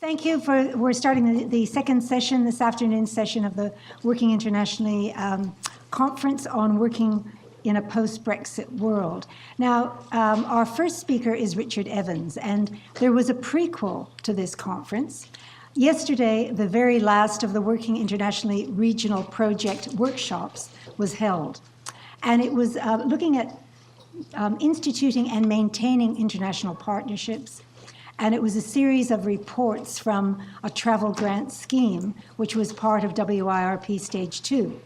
Thank you. We're starting the second session, this afternoon session of the Working Internationally conference on working in a post-Brexit world. Now, our first speaker is Richard Evans, and there was a prequel to this conference. Yesterday, the very last of the Working Internationally regional project workshops was held, and it was looking at instituting and maintaining international partnerships. And it was a series of reports from a travel grant scheme, which was part of WIRP Stage 2.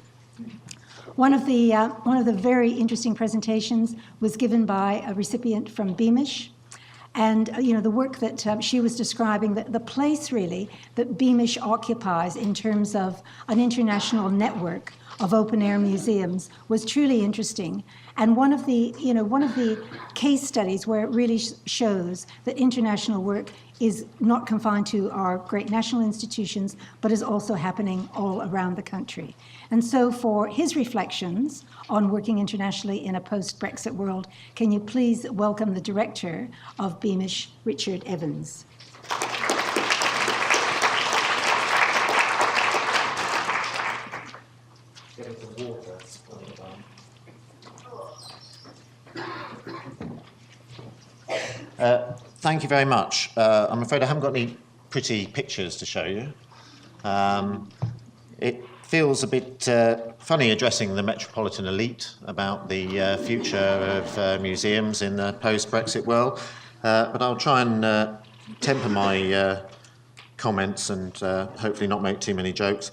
One of the very interesting presentations was given by a recipient from Beamish. And the work that she was describing, the place really that Beamish occupies in terms of an international network of open-air museums was truly interesting. And one of the case studies where it really shows that international work is not confined to our great national institutions, but is also happening all around the country. And so for his reflections on working internationally in a post-Brexit world, can you please welcome the director of Beamish, Richard Evans. Getting some water. Thank you very much. I'm afraid I haven't got any pretty pictures to show you. It feels a bit funny addressing the metropolitan elite about the future of museums in the post-Brexit world, but I'll try and temper my comments and hopefully not make too many jokes.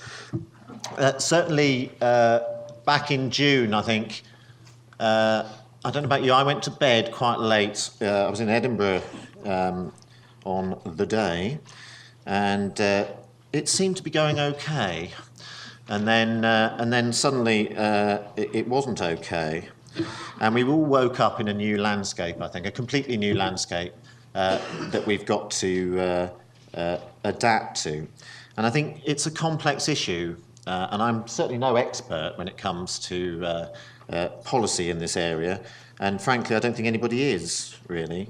Certainly, back in June, I think, I don't know about you, I went to bed quite late. I was in Edinburgh on the day, and it seemed to be going okay. And then suddenly it wasn't okay. And we all woke up in a new landscape, I think, a completely new landscape that we've got to adapt to. And I think it's a complex issue. And I'm certainly no expert when it comes to policy in this area, and frankly I don't think anybody is, really.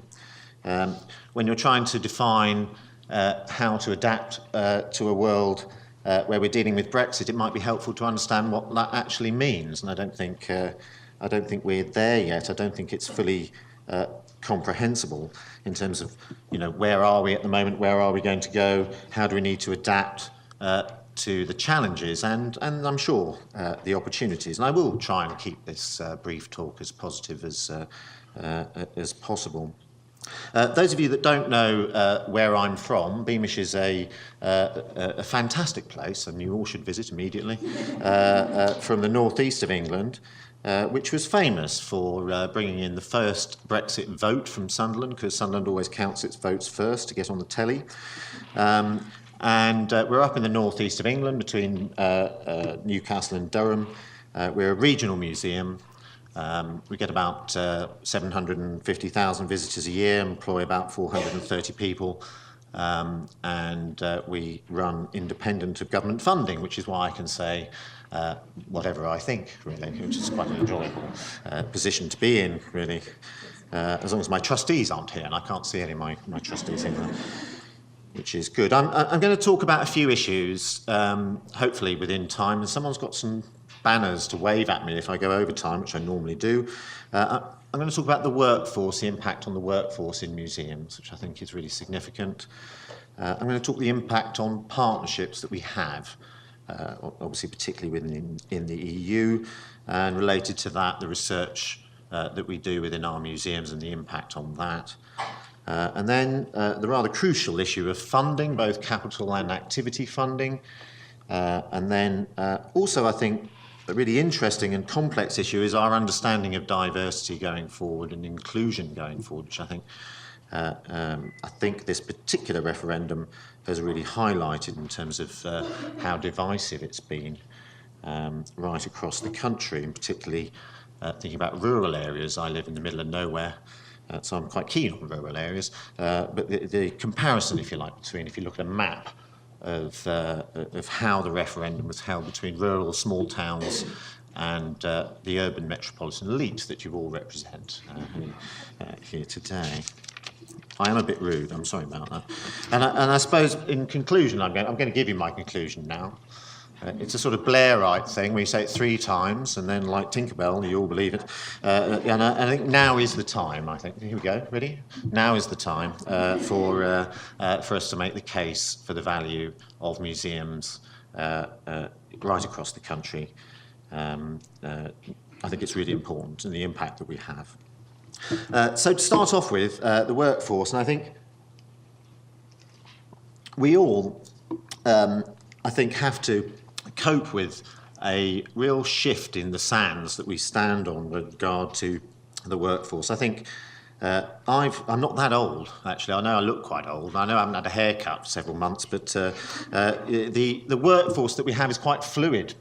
When you're trying to define how to adapt to a world where we're dealing with Brexit, it might be helpful to understand what that actually means, and I don't think we're there yet. I don't think it's fully comprehensible in terms of where are we at the moment, where are we going to go, how do we need to adapt to the challenges and I'm sure the opportunities. And I will try and keep this brief talk as positive as possible. Those of you that don't know where I'm from, Beamish is a fantastic place, and you all should visit immediately, from the northeast of England, which was famous for bringing in the first Brexit vote from Sunderland, because Sunderland always counts its votes first to get on the telly. And we're up in the northeast of England between Newcastle and Durham. We're a regional museum. We get about 750,000 visitors a year, employ about 430 people, and we run independent of government funding, which is why I can say whatever I think, really, which is quite an enjoyable position to be in, really, as long as my trustees aren't here, and I can't see any of my trustees in there, which is good. I'm going to talk about a few issues, hopefully within time, and someone's got some banners to wave at me if I go over time, which I normally do. I'm going to talk about the workforce, the impact on the workforce in museums, which I think is really significant. I'm going to talk the impact on partnerships that we have, obviously particularly in the EU, and related to that, the research that we do within our museums and the impact on that. And then the rather crucial issue of funding, both capital and activity funding. And then also, I think, a really interesting and complex issue is our understanding of diversity going forward and inclusion going forward, which I think this particular referendum has really highlighted in terms of how divisive it's been right across the country, and particularly thinking about rural areas. I live in the middle of nowhere. So I'm quite keen on rural areas, but the comparison, if you like, between, if you look at a map of how the referendum was held between rural small towns and the urban metropolitan elite that you all represent here today. I am a bit rude. I'm sorry about that. And I suppose, in conclusion, I'm going to give you my conclusion now. It's a sort of Blairite thing where you say it 3 times, and then, like Tinkerbell, you all believe it. And I think now is the time. I think here we go. Ready? Now is the time for us to make the case for the value of museums right across the country. I think it's really important, and the impact that we have. So to start off with, the workforce, and I think we all, I think, have to cope with a real shift in the sands that we stand on with regard to the workforce. I think I'm not that old, actually. I know I look quite old. I know I haven't had a haircut for several months, but the workforce that we have is quite fluid.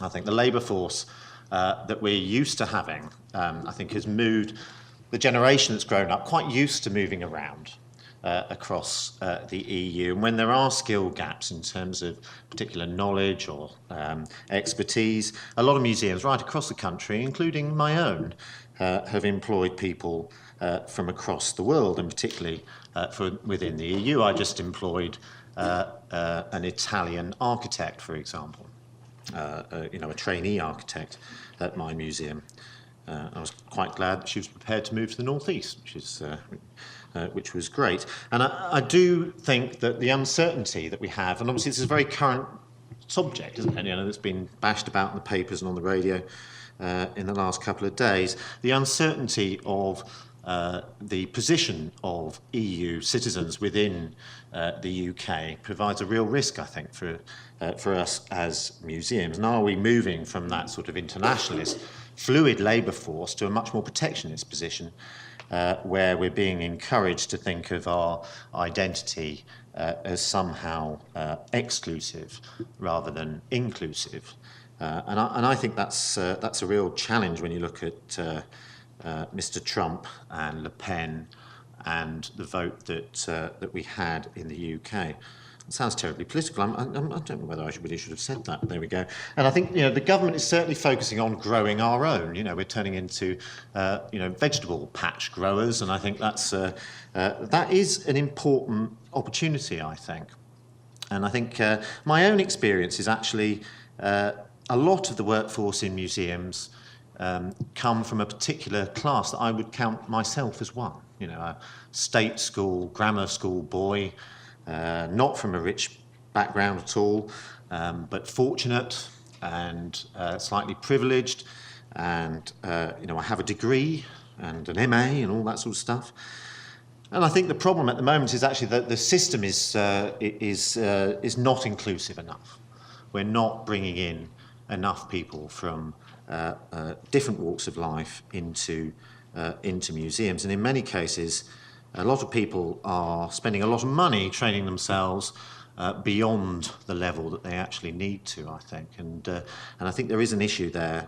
I think the labour force that we're used to having, I think, has moved. The generation that's grown up quite used to moving around across the EU. And when there are skill gaps in terms of particular knowledge or expertise, a lot of museums right across the country, including my own, have employed people from across the world, and particularly within the EU. I just employed an Italian architect, for example, a trainee architect at my museum. I was quite glad that she was prepared to move to the northeast, which was great. And I do think that the uncertainty that we have, and obviously this is a very current subject, isn't it? That's been bashed about in the papers and on the radio in the last couple of days. The uncertainty of the position of EU citizens within the UK provides a real risk, I think, for us as museums. And are we moving from that sort of internationalist, fluid labour force to a much more protectionist position where we're being encouraged to think of our identity as somehow exclusive rather than inclusive? And I think that's a real challenge when you look at Mr. Trump and Le Pen and the vote that we had in the UK. It sounds terribly political. I don't know whether I really should have said that, but there we go. And I think the government is certainly focusing on growing our own. We're turning into vegetable patch growers, and I think that is an important opportunity, I think. And I think my own experience is actually a lot of the workforce in museums come from a particular class that I would count myself as one. A state school, grammar school boy, not from a rich background at all, but fortunate and slightly privileged, and I have a degree and an MA and all that sort of stuff. And I think the problem at the moment is actually that the system is not inclusive enough. We're not bringing in enough people from different walks of life into museums, and in many cases, a lot of people are spending a lot of money training themselves beyond the level that they actually need to, I think, and I think there is an issue there.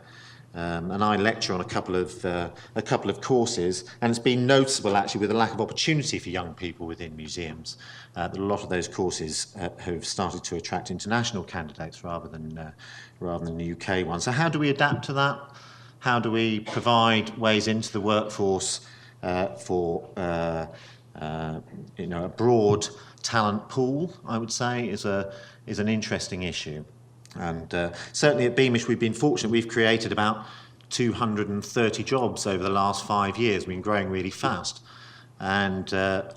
And I lecture on a couple of courses, and it's been noticeable actually with the lack of opportunity for young people within museums that a lot of those courses have started to attract international candidates rather than the UK ones. So how do we adapt to that? How do we provide ways into the workforce for a broad talent pool? I would say is an interesting issue. And certainly at Beamish, we've been fortunate. We've created about 230 jobs over the last 5 years. We've been growing really fast. And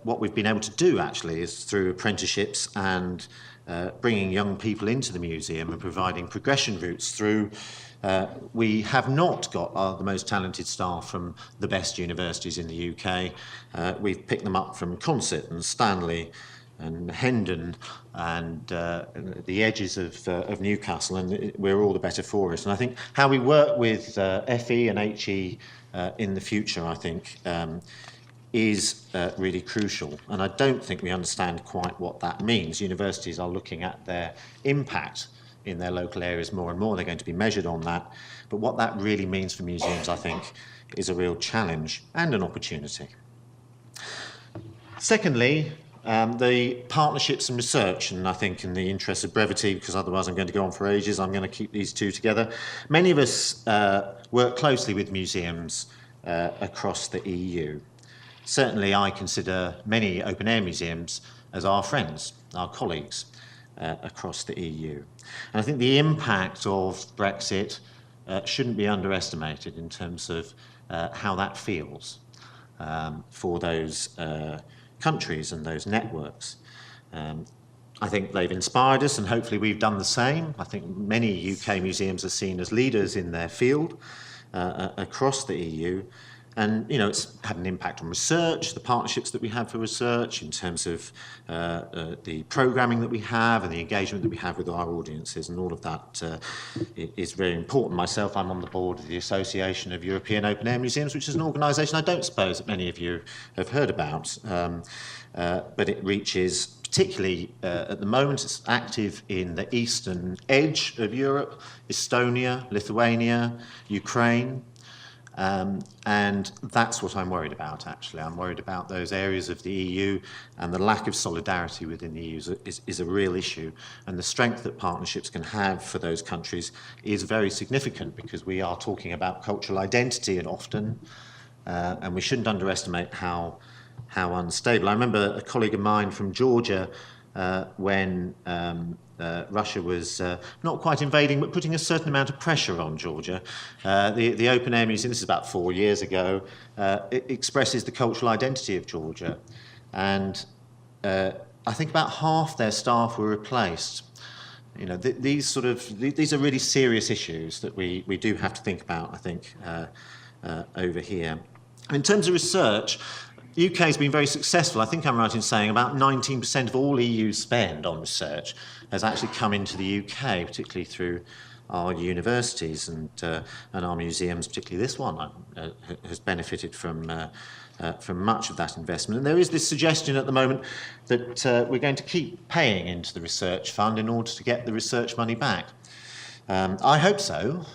what we've been able to do, actually, is through apprenticeships and bringing young people into the museum and providing progression routes through. We have not got the most talented staff from the best universities in the UK. We've picked them up from Consett and Stanley and Hendon and the edges of Newcastle, and we're all the better for it. And I think how we work with FE and HE in the future, I think, is really crucial. And I don't think we understand quite what that means. Universities are looking at their impact in their local areas more and more. They're going to be measured on that. But what that really means for museums, I think, is a real challenge and an opportunity. Secondly, the partnerships and research, and I think in the interest of brevity, because otherwise I'm going to go on for ages, I'm going to keep these two together. Many of us work closely with museums across the EU. certainly I consider many open-air museums as our friends, our colleagues across the EU. And I think the impact of Brexit shouldn't be underestimated in terms of how that feels for those countries and those networks. I think they've inspired us, and hopefully we've done the same. I think many UK museums are seen as leaders in their field across the EU. And, you know, it's had an impact on research, the partnerships that we have for research in terms of the programming that we have and the engagement that we have with our audiences, and all of that is very important. Myself, I'm on the board of the Association of European Open Air Museums, which is an organisation I don't suppose that many of you have heard about, but it reaches, particularly at the moment, it's active in the eastern edge of Europe, Estonia, Lithuania, Ukraine. And that's what I'm worried about, actually. I'm worried about those areas of the EU, and the lack of solidarity within the EU is a real issue. And the strength that partnerships can have for those countries is very significant, because we are talking about cultural identity and often, and we shouldn't underestimate how unstable. I remember a colleague of mine from Georgia when Russia was not quite invading, but putting a certain amount of pressure on Georgia. The Open Air Museum, this is about 4 years ago, it expresses the cultural identity of Georgia. And I think about half their staff were replaced. You know, these are really serious issues that we do have to think about, I think, over here. In terms of research, the UK has been very successful. I think I'm right in saying about 19% of all EU spend on research has actually come into the UK, particularly through our universities and our museums, particularly this one, has benefited from much of that investment. And there is this suggestion at the moment that we're going to keep paying into the research fund in order to get the research money back. I hope so.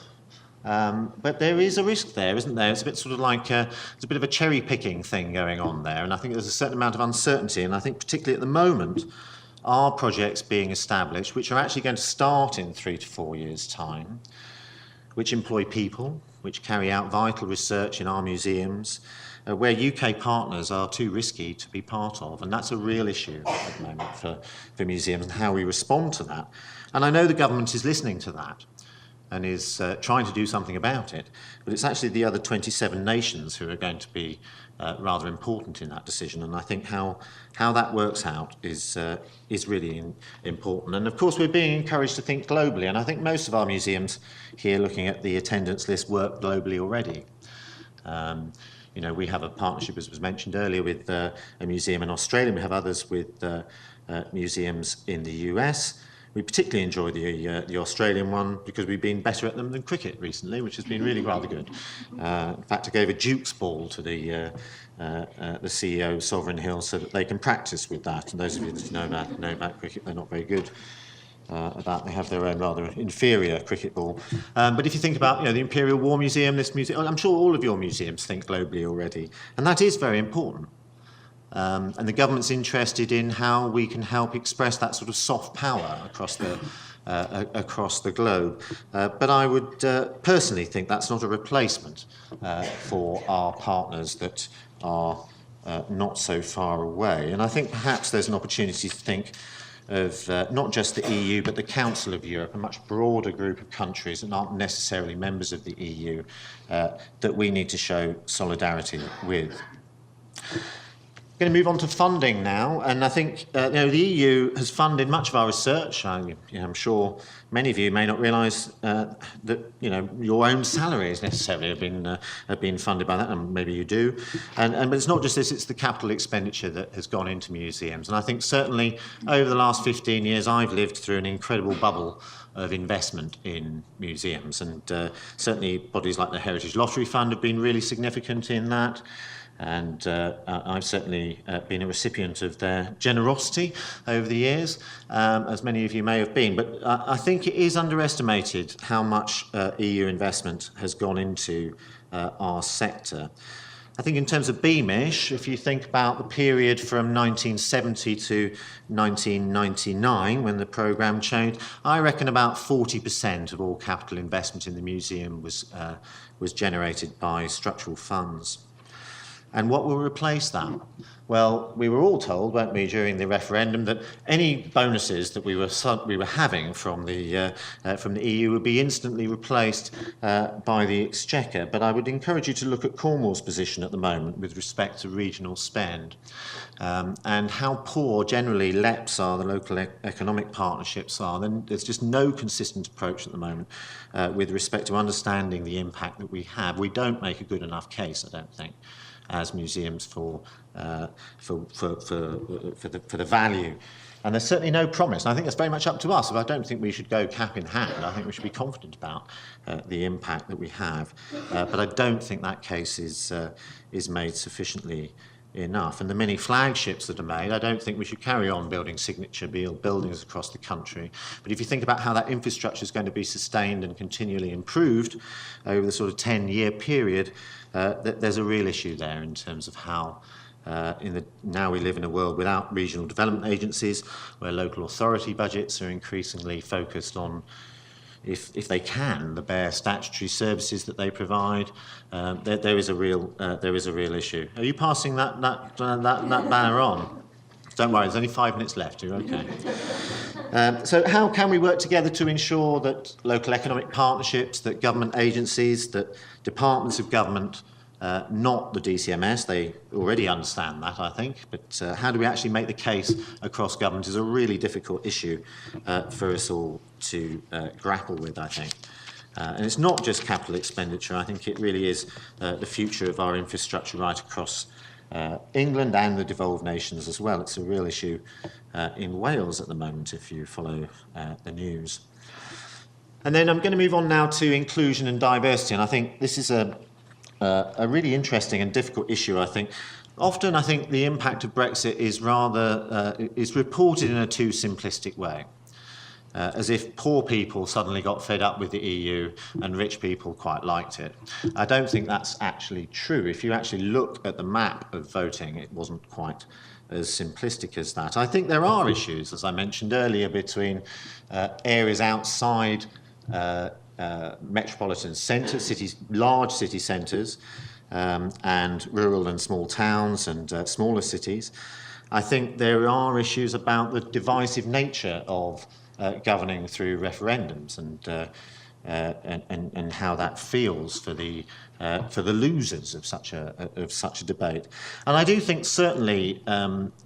But there is a risk there, isn't there? It's a bit sort of like it's a bit of a cherry-picking thing going on there, and I think there's a certain amount of uncertainty. And I think particularly at the moment, are projects being established which are actually going to start in 3 to 4 years' time, which employ people, which carry out vital research in our museums, where UK partners are too risky to be part of. And that's a real issue at the moment for museums, and how we respond to that. And I know the government is listening to that and is trying to do something about it, but it's actually the other 27 nations who are going to be rather important in that decision. And I think how that works out is really important. And of course, we're being encouraged to think globally, and I think most of our museums here, looking at the attendance list, work globally already. You know, we have a partnership, as was mentioned earlier, with a museum in Australia. We have others with museums in the US. We particularly enjoy the Australian one because we've been better at them than cricket recently, which has been really rather good. In fact, I gave a Duke's ball to the CEO of Sovereign Hill so that they can practice with that. And those of you that know about cricket, they're not very good at that. They have their own rather inferior cricket ball. But if you think about, you know, the Imperial War Museum, this museum, I'm sure all of your museums think globally already, and that is very important. And the government's interested in how we can help express that sort of soft power across the globe. But I would personally think that's not a replacement for our partners that are not so far away. And I think perhaps there's an opportunity to think of not just the EU, but the Council of Europe, a much broader group of countries that aren't necessarily members of the EU, that we need to show solidarity with. Going to move on to funding now, and I think you know, the EU has funded much of our research. I'm sure many of you may not realise that, you know, your own salaries necessarily have been funded by that, and maybe you do. But it's not just this; it's the capital expenditure that has gone into museums. And I think certainly over the last 15 years, I've lived through an incredible bubble of investment in museums, and certainly bodies like the Heritage Lottery Fund have been really significant in that. And I've certainly been a recipient of their generosity over the years, as many of you may have been. But I think it is underestimated how much EU investment has gone into our sector. I think in terms of Beamish, if you think about the period from 1970 to 1999, when the programme changed, I reckon about 40% of all capital investment in the museum was generated by structural funds. And what will replace that? Well, we were all told, weren't we, during the referendum, that any bonuses that we were having from the EU would be instantly replaced by the Exchequer. But I would encourage you to look at Cornwall's position at the moment with respect to regional spend and how poor generally LEPs are, the local economic partnerships are. Then there's just no consistent approach at the moment with respect to understanding the impact that we have. We don't make a good enough case, I don't think, as museums for the value. And there's certainly no promise. And I think that's very much up to us. But I don't think we should go cap in hand. I think we should be confident about the impact that we have. But I don't think that case is made sufficiently enough. And the many flagships that are made, I don't think we should carry on building signature buildings across the country. But if you think about how that infrastructure is going to be sustained and continually improved over the sort of 10-year period, there's a real issue there in terms of how now we live in a world without regional development agencies, where local authority budgets are increasingly focused on, if they can, the bare statutory services that they provide. There is a real issue. Are you passing that banner on? Don't worry, there's only 5 minutes left. You're okay. So how can we work together to ensure that local economic partnerships, that government agencies, that departments of government, not the DCMS, they already understand that, I think, but how do we actually make the case across government is a really difficult issue for us all to grapple with, I think. And it's not just capital expenditure. I think it really is the future of our infrastructure right across England and the devolved nations as well. It's a real issue in Wales at the moment, if you follow the news. And then I'm going to move on now to inclusion and diversity, and I think this is a really interesting and difficult issue, I think. Often I think the impact of Brexit is is reported in a too simplistic way. As if poor people suddenly got fed up with the EU and rich people quite liked it. I don't think that's actually true. If you actually look at the map of voting, it wasn't quite as simplistic as that. I think there are issues, as I mentioned earlier, between areas outside metropolitan centres, cities, large city centres, and rural and small towns and smaller cities. I think there are issues about the divisive nature of governing through referendums and how that feels for the losers of such a debate. And I do think certainly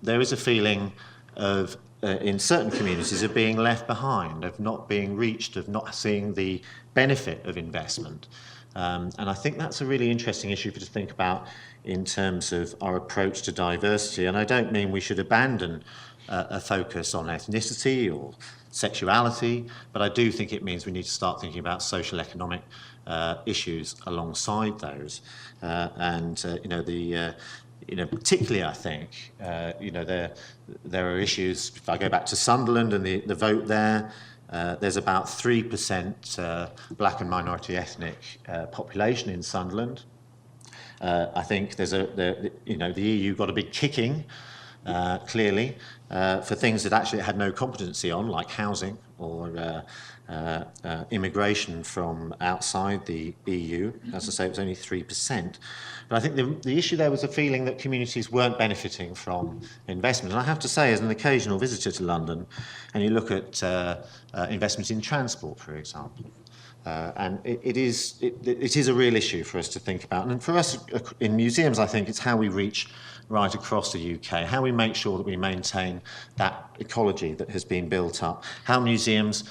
there is a feeling of in certain communities of being left behind, of not being reached, of not seeing the benefit of investment. And I think that's a really interesting issue to think about in terms of our approach to diversity. And I don't mean we should abandon a focus on ethnicity or sexuality, but I do think it means we need to start thinking about social economic issues alongside those. Particularly I think, there are issues, if I go back to Sunderland and the vote there, there's about 3% black and minority ethnic population in Sunderland. I think the EU got a big kicking, clearly, for things that actually it had no competency on, like housing or immigration from outside the EU. As I say, it was only 3%. But I think the issue there was a feeling that communities weren't benefiting from investment. And I have to say, as an occasional visitor to London, and you look at investment in transport, for example, and it is a real issue for us to think about. And for us in museums, I think it's how we reach right across the UK, how we make sure that we maintain that ecology that has been built up, how museums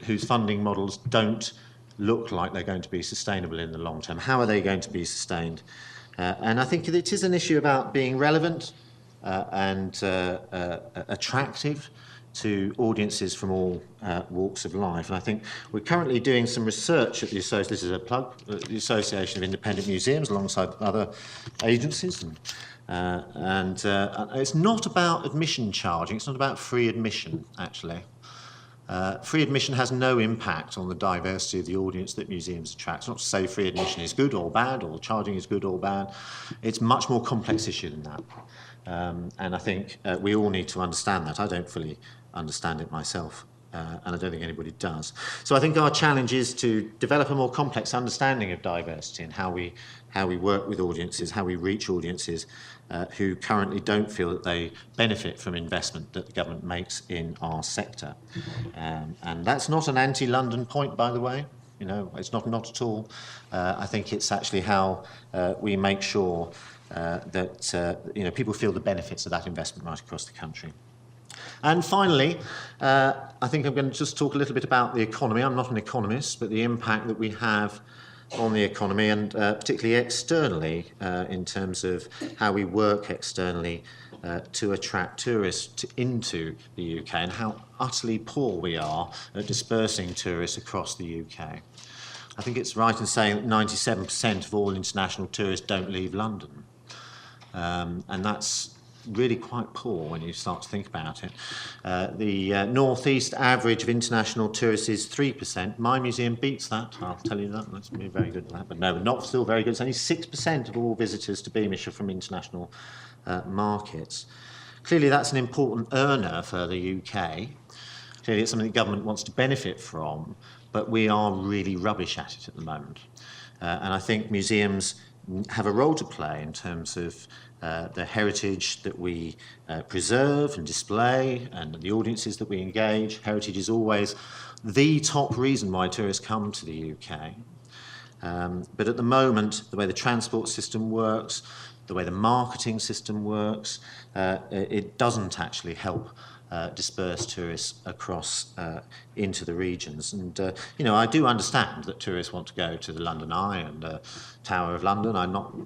whose funding models don't look like they're going to be sustainable in the long term, how are they going to be sustained? And I think it is an issue about being relevant and attractive to audiences from all walks of life. And I think we're currently doing some research at the Association of Independent Museums alongside other agencies. And it's not about admission charging, it's not about free admission, actually. Free admission has no impact on the diversity of the audience that museums attract. It's not to say free admission is good or bad, or charging is good or bad. It's a much more complex issue than that. And I think we all need to understand that. I don't fully understand it myself And I don't think anybody does. So I think our challenge is to develop a more complex understanding of diversity and how we work with audiences, how we reach audiences who currently don't feel that they benefit from investment that the government makes in our sector. And that's not an anti-London point, by the way. It's not at all. I think it's actually how we make sure that people feel the benefits of that investment right across the country. And finally, I think I'm going to just talk a little bit about the economy. I'm not an economist, but the impact that we have on the economy and particularly externally in terms of how we work externally to attract tourists into the UK and how utterly poor we are at dispersing tourists across the UK. I think it's right in saying that 97% of all international tourists don't leave London. And that's really quite poor when you start to think about it. The northeast average of international tourists is 3%. My museum beats that, I'll tell you that. That's be very good at that. But no, not still very good. It's only 6% of all visitors to Beamish are from international markets. Clearly, that's an important earner for the UK. Clearly, it's something the government wants to benefit from, but we are really rubbish at it at the moment. And I think museums have a role to play in terms of the heritage that we preserve and display and the audiences that we engage. Heritage is always the top reason why tourists come to the UK. But at the moment, the way the transport system works, the way the marketing system works, it doesn't actually help disperse tourists across into the regions. And, I do understand that tourists want to go to the London Eye and Tower of London.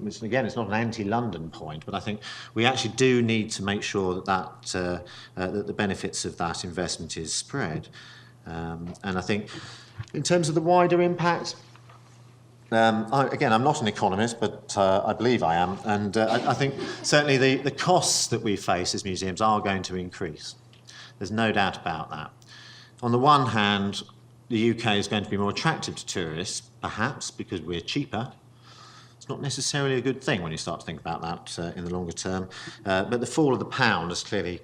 It's not an anti-London point, but I think we actually do need to make sure that the benefits of that investment is spread. And I think in terms of the wider impact, I'm not an economist, but I believe I am. And I think certainly the costs that we face as museums are going to increase. There's no doubt about that. On the one hand, the UK is going to be more attractive to tourists, perhaps because we're cheaper. It's not necessarily a good thing when you start to think about that in the longer term. But the fall of the pound has clearly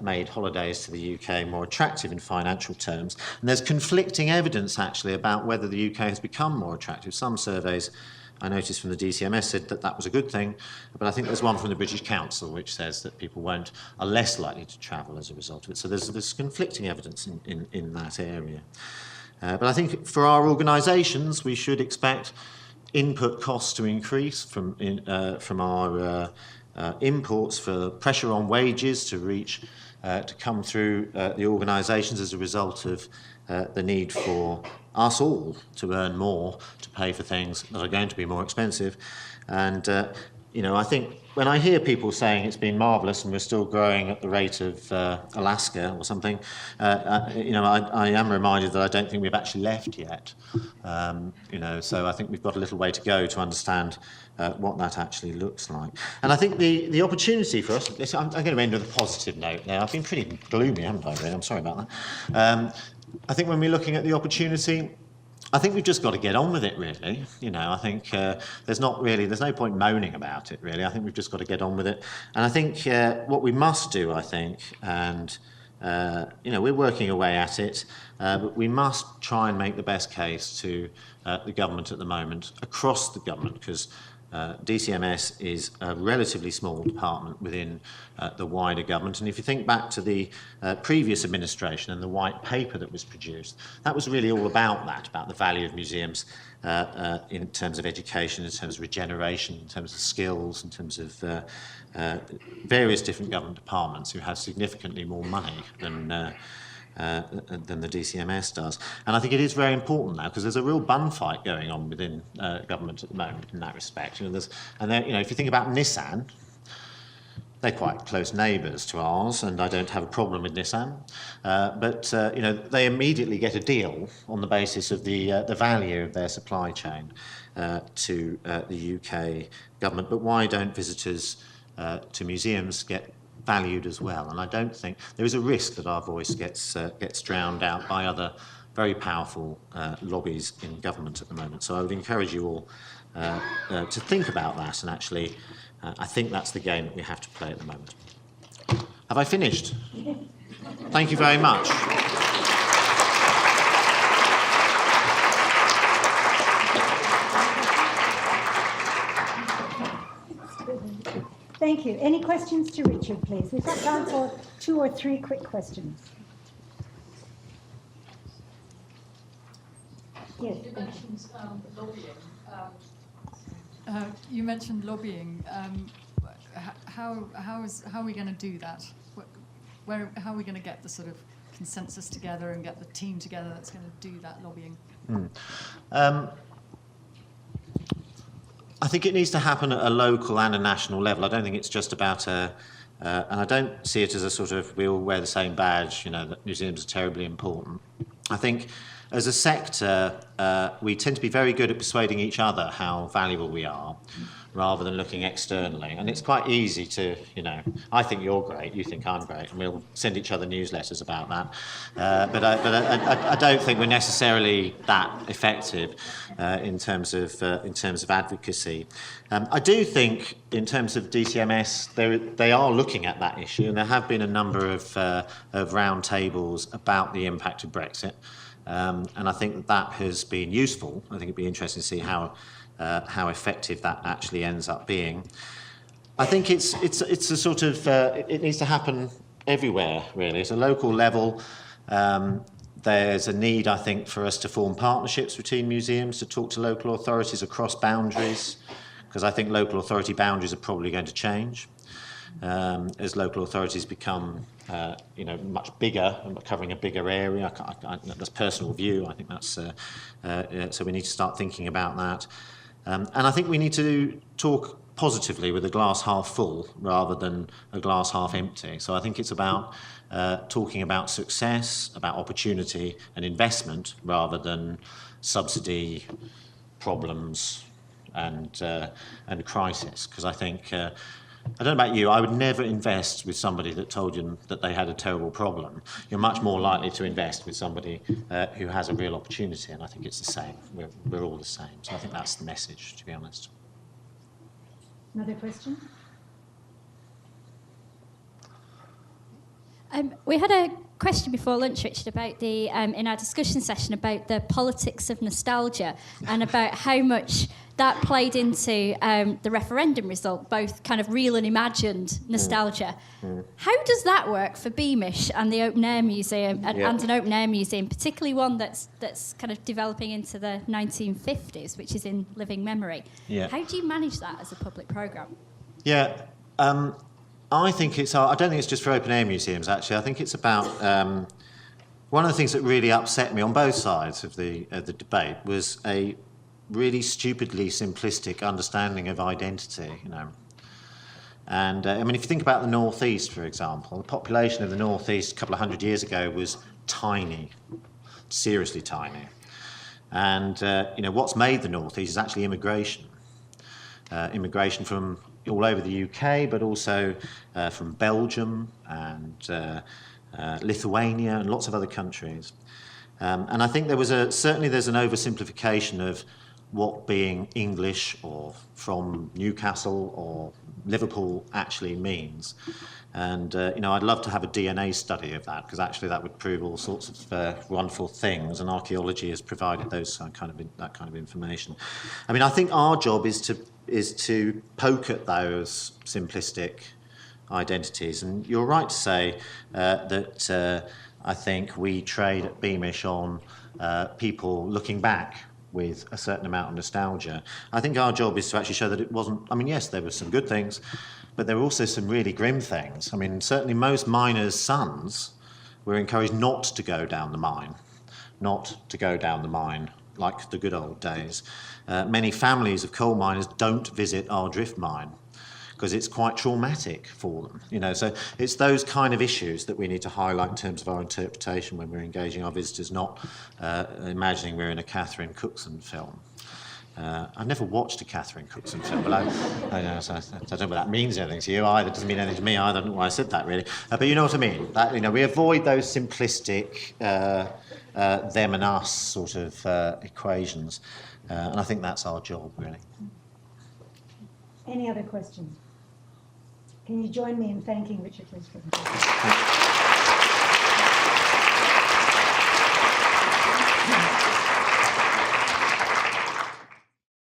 made holidays to the UK more attractive in financial terms. And there's conflicting evidence, actually, about whether the UK has become more attractive. Some surveys I noticed from the DCMS said that was a good thing, but I think there's one from the British Council which says that people are less likely to travel as a result of it. So there's conflicting evidence in that area. But I think for our organisations, we should expect input costs to increase from our imports, for pressure on wages to come through the organisations as a result of the need for us all to earn more, to pay for things that are going to be more expensive. And, I think when I hear people saying it's been marvellous and we're still growing at the rate of Alaska or something, I am reminded that I don't think we've actually left yet. So I think we've got a little way to go to understand what that actually looks like. And I think the opportunity for us, I'm going to end with a positive note now. I've been pretty gloomy, haven't I, really? I'm sorry about that. I think when we're looking at the opportunity, I think we've just got to get on with it, really. I think there's no point moaning about it, really. I think we've just got to get on with it. And I think what we must do, and we're working away at it, but we must try and make the best case to the government at the moment, across the government, because DCMS is a relatively small department within the wider government. And if you think back to the previous administration and the white paper that was produced, that was really all about the value of museums in terms of education, in terms of regeneration, in terms of skills, in terms of various different government departments who have significantly more money than the DCMS does. And I think it is very important now, because there's a real bun fight going on within government at the moment in that respect. If you think about Nissan, they're quite close neighbours to ours, and I don't have a problem with Nissan. But they immediately get a deal on the basis of the value of their supply chain to the UK government. But why don't visitors to museums get valued as well? And I don't think there is a risk that our voice gets drowned out by other very powerful lobbies in government at the moment. So I would encourage you all to think about that, and actually I think that's the game that we have to play at the moment. Have I finished? Thank you very much. Thank you. Any questions to Richard, please? We've got time for 2 or 3 quick questions. Yes. You mentioned lobbying. You mentioned lobbying. How are we going to do that? How are we going to get the sort of consensus together and get the team together that's going to do that lobbying? I think it needs to happen at a local and a national level. I don't think it's just about and I don't see it as a sort of, we all wear the same badge, you know, that museums are terribly important. I think as a sector, we tend to be very good at persuading each other how valuable we are, rather than looking externally. And it's quite easy to, you know, I think you're great, you think I'm great, and we'll send each other newsletters about that. But I don't think we're necessarily that effective in terms of advocacy. I do think, in terms of DCMS, they are looking at that issue, and there have been a number of round tables about the impact of Brexit. And I think that has been useful. I think it'd be interesting to see how effective that actually ends up being. I think it's a sort of it needs to happen everywhere, really. At a local level, there's a need, I think, for us to form partnerships between museums, to talk to local authorities across boundaries, because I think local authority boundaries are probably going to change as local authorities become much bigger and covering a bigger area. That's personal view. I think that's so we need to start thinking about that. And I think we need to talk positively with a glass half full rather than a glass half empty. So I think it's about talking about success, about opportunity and investment rather than subsidy, problems and crisis. Because I think, I don't know about you, I would never invest with somebody that told you that they had a terrible problem. You're much more likely to invest with somebody who has a real opportunity, and I think it's the same. We're all the same. So I think that's the message, to be honest. Another question? We had a question before lunch, Richard, about the in our discussion session about the politics of nostalgia and about how much that played into the referendum result, both kind of real and imagined nostalgia. How does that work for Beamish and the Open Air Museum and an Open Air Museum, particularly one that's kind of developing into the 1950s, which is in living memory? Yeah. How do you manage that as a public programme? Yeah. I think I don't think it's just for open air museums, actually. I think it's about one of the things that really upset me on both sides of the debate was a really stupidly simplistic understanding of identity, you know. And I mean, if you think about the North East, for example, the population of the North East a couple of hundred years ago was tiny, seriously tiny. And what's made the North East is actually immigration. Immigration from all over the UK, but also from Belgium and Lithuania and lots of other countries. And I think there's an oversimplification of what being English or from Newcastle or Liverpool actually means. And I'd love to have a DNA study of that, because actually that would prove all sorts of wonderful things, and archaeology has provided that kind of information. I mean, I think our job is to poke at those simplistic identities. And you're right to say that I think we trade at Beamish on people looking back with a certain amount of nostalgia. I think our job is to actually show that it wasn't, I mean, yes, there were some good things, but there were also some really grim things. I mean, certainly most miners' sons were encouraged not to go down the mine like the good old days. Many families of coal miners don't visit our drift mine because it's quite traumatic for them. So it's those kind of issues that we need to highlight in terms of our interpretation when we're engaging our visitors, not imagining we're in a Catherine Cookson film. I've never watched a Catherine Cookson film, but I don't know if that means anything to you either. It doesn't mean anything to me either. I don't know why I said that, really. But you know what I mean. That, we avoid those simplistic them and us sort of equations. And I think that's our job, really. Any other questions? Can you join me in thanking Richard for his presentation?